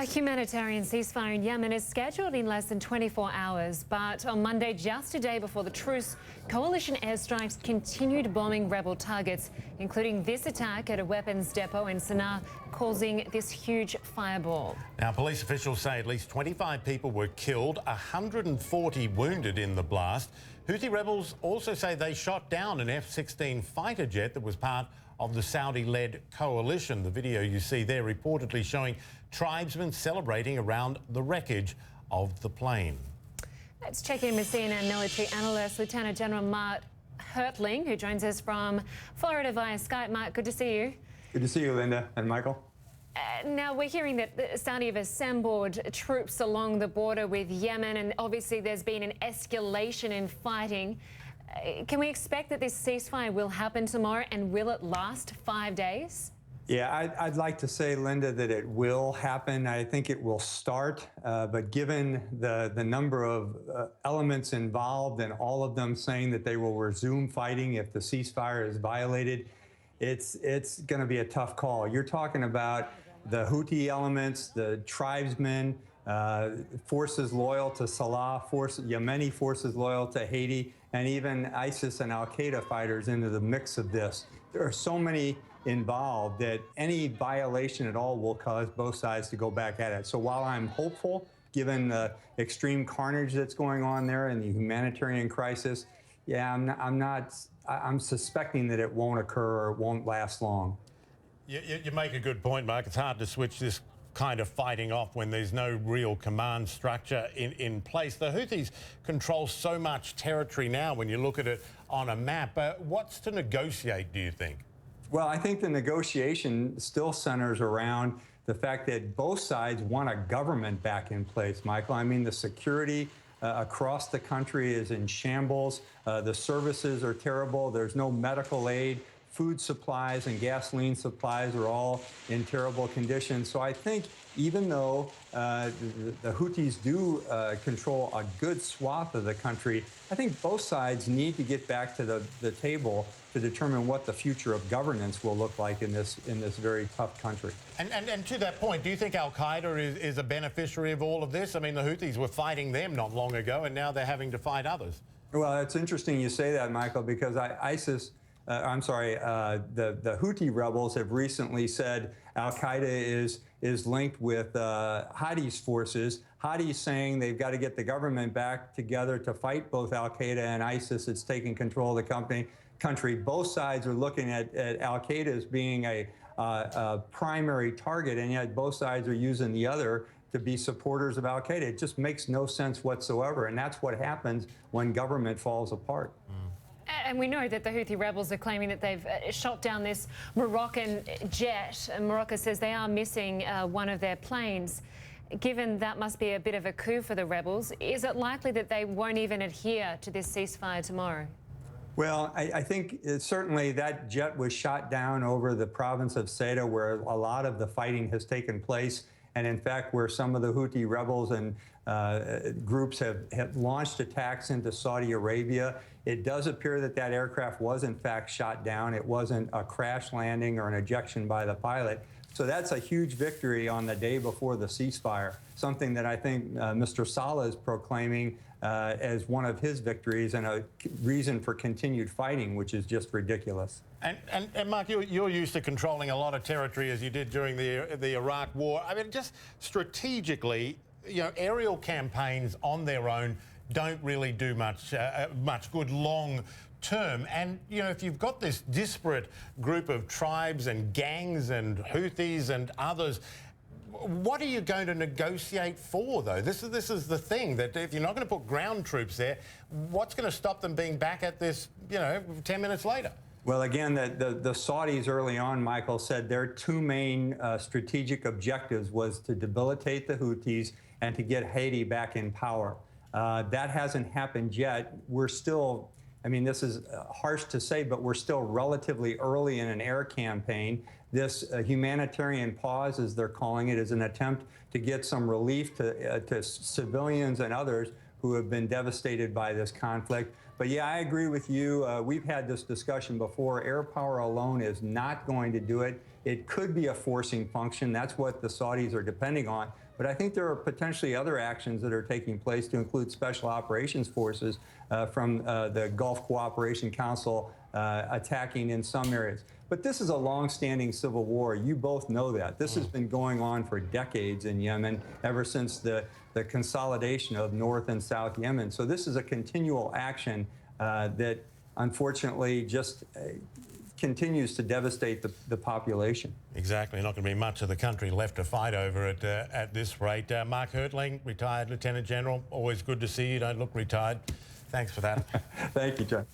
A humanitarian ceasefire in Yemen is scheduled in less than 24 hours, but on Monday, just a day before the truce, coalition airstrikes continued bombing rebel targets, including this attack at a weapons depot in Sana'a, causing this huge fireball. Now, police officials say at least 25 people were killed, 140 wounded in the blast. Houthi rebels also say they shot down an F-16 fighter jet that was part of the Saudi-led coalition. The video you see there reportedly showing tribesmen celebrating around the wreckage of the plane. Let's check in with CNN military analyst Lieutenant General Mark Hertling, who joins us from Florida via Skype. Mark, good to see you. Good to see you, Linda and Michael. Now, we're hearing that Saudi have assembled troops along the border with Yemen, and obviously there's been an escalation in fighting. Can we expect that this ceasefire will happen tomorrow, and will it last 5 days? Yeah, I'd like to say, Linda, that it will happen. I think it will start, but given the number of elements involved and all of them saying that they will resume fighting if the ceasefire is violated, it's going to be a tough call. You're talking about the Houthi elements, the tribesmen, forces loyal to Salah, Yemeni forces loyal to Haiti, and even ISIS and Al-Qaeda fighters into the mix of this. There are so many involved that any violation at all will cause both sides to go back at it. So while I'm hopeful, given the extreme carnage that's going on there and the humanitarian crisis, yeah, I'm suspecting that it won't occur or it won't last long. You make a good point, Mark. It's hard to switch this kind of fighting off when there's no real command structure in place. The Houthis control so much territory now when you look at it on a map. What's to negotiate, do you think? Well, I think the negotiation still centers around the fact that both sides want a government back in place, Michael. I mean, the security across the country is in shambles. The services are terrible. There's no medical aid. Food supplies and gasoline supplies are all in terrible condition. So I think even though the Houthis do control a good swath of the country, I think both sides need to get back to the table to determine what the future of governance will look like in this very tough country. And to that point, do you think Al-Qaeda is a beneficiary of all of this? I mean, the Houthis were fighting them not long ago, and now they're having to fight others. Well, it's interesting you say that, Michael, because the Houthi rebels have recently said Al-Qaeda is linked with Hadi's forces. Hadi's saying they've got to get the government back together to fight both Al-Qaeda and ISIS. It's taking control of the country. Both sides are looking at Al-Qaeda as being a primary target, and yet both sides are using the other to be supporters of Al-Qaeda. It just makes no sense whatsoever, and that's what happens when government falls apart. And we know that the Houthi rebels are claiming that they've shot down this Moroccan jet, and Morocco says they are missing one of their planes. Given that must be a bit of a coup for the rebels, is it likely that they won't even adhere to this ceasefire tomorrow? Well, I think certainly that jet was shot down over the province of Ceuta, where a lot of the fighting has taken place, and in fact where some of the Houthi rebels and groups have launched attacks into Saudi Arabia. It does appear that that aircraft was in fact shot down. It wasn't a crash landing or an ejection by the pilot. So that's a huge victory on the day before the ceasefire, something that I think Mr. Saleh is proclaiming as one of his victories and a reason for continued fighting, which is just ridiculous. And Mark, you're used to controlling a lot of territory as you did during the Iraq War. I mean, just strategically, you know, aerial campaigns on their own don't really do much good long term. And, you know, if you've got this disparate group of tribes and gangs and Houthis and others, what are you going to negotiate for, though? This is the thing, that if you're not going to put ground troops there, what's going to stop them being back at this, you know, 10 minutes later? Well, again, the Saudis early on, Michael, said their two main strategic objectives was to debilitate the Houthis and to get Haiti back in power. That hasn't happened yet. We're still, I mean, this is harsh to say, but we're still relatively early in an air campaign. This humanitarian pause, as they're calling it, is an attempt to get some relief to civilians and others who have been devastated by this conflict. But yeah, I agree with you. We've had this discussion before. Air power alone is not going to do it. It could be a forcing function. That's what the Saudis are depending on. But I think there are potentially other actions that are taking place to include special operations forces from the Gulf Cooperation Council attacking in some areas. But this is a long-standing civil war. You both know that. This has been going on for decades in Yemen, ever since the consolidation of North and South Yemen. So this is a continual action that unfortunately just continues to devastate the population. Exactly. Not going to be much of the country left to fight over at this rate. Mark Hertling, retired Lieutenant General. Always good to see you. Don't look retired. Thanks for that. Thank you, John.